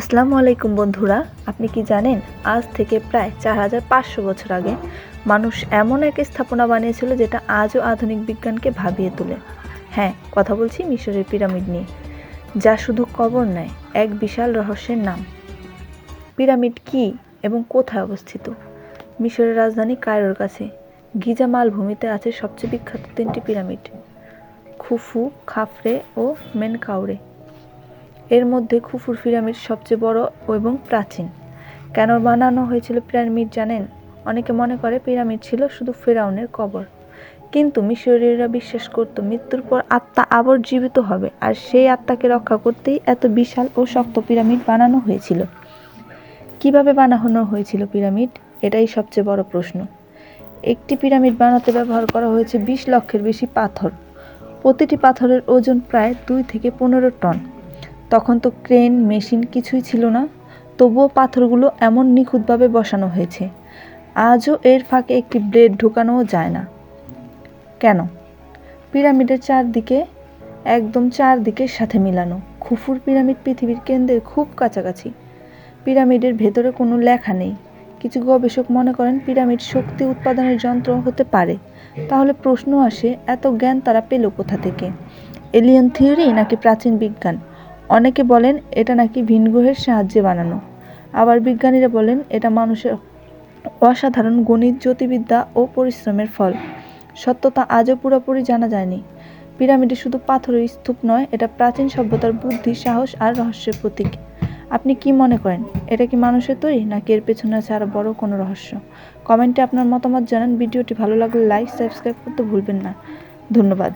আসসালামু আলাইকুম বন্ধুরা, আপনি কি জানেন আজ থেকে প্রায় 4500 বছর আগে মানুষ এমন এক স্থাপনা বানিয়েছিল যেটা আজও আধুনিক বিজ্ঞানকে ভাবিয়ে তোলে। হ্যাঁ, কথা বলছি মিশরের পিরামিড নিয়ে, যা শুধু কবর নয়, এক বিশাল রহস্যের নাম। পিরামিড কি এবং কোথায় অবস্থিত? মিশরের রাজধানী কায়রোর কাছে গিজা মালভূমিতে আছে সবচেয়ে বিখ্যাত 3টি পিরামিড, খুফু, খাফরে ও মেনকাউরে। এর মধ্যে খুফুর পিরামিড সবচেয়ে বড় এবং প্রাচীন। কেন বানানো হয়েছিল পিরামিড জানেন? অনেকে মনে করে পিরামিড ছিল শুধু ফেরাউনের কবর, কিন্তু মিশরীয়রা বিশ্বাস করত মৃত্যুর পর আত্মা আবার জীবিত হবে, আর সেই আত্মাকে রক্ষা করতেই এত বিশাল ও শক্ত পিরামিড বানানো হয়েছিল। কিভাবে বানানো হয়েছিল পিরামিড? এটাই সবচেয়ে বড় প্রশ্ন। একটি পিরামিড বানাতে ব্যবহার করা হয়েছে 20 লক্ষের বেশি পাথর। প্রতিটি পাথরের ওজন প্রায় 2 থেকে 15 টন। তখন তো ক্রেন, মেশিন কিছুই ছিল না, তবুও পাথরগুলো এমন নিখুঁতভাবে বসানো হয়েছে, আজও এর ফাঁকে একটি ব্লেড ঢোকানোও যায় না। কেন? পিরামিডের চারদিকের সাথে মিলানো। খুফুর পিরামিড পৃথিবীর কেন্দ্রের খুব কাছাকাছি। পিরামিডের ভেতরে কোনো লেখা নেই। কিছু গবেষক মনে করেন পিরামিড শক্তি উৎপাদনের যন্ত্র হতে পারে। তাহলে প্রশ্ন আসে, এত জ্ঞান তারা পেল কোথা থেকে? এলিয়েন থিওরি নাকি প্রাচীন বিজ্ঞান? অনেকে বলেন এটা নাকি ভিনগ্রহের সাহায্যে বানানো, আবার বিজ্ঞানীরা বলেন এটা মানুষের অসাধারণ গণিত, জ্যোতির্বিদ্যা ও পরিশ্রমের ফল। সত্যতা আজও পুরোপুরি জানা যায়নি। পিরামিডে শুধু পাথরের স্তূপ নয়, এটা প্রাচীন সভ্যতার বুদ্ধি, সাহস আর রহস্যের প্রতীক। আপনি কি মনে করেন, এটা কি মানুষের তৈরি নাকি এর পেছনে আছে আরও বড় কোনো রহস্য? কমেন্টে আপনার মতামত জানান। ভিডিওটি ভালো লাগলে লাইক, সাবস্ক্রাইব করতে ভুলবেন না। ধন্যবাদ।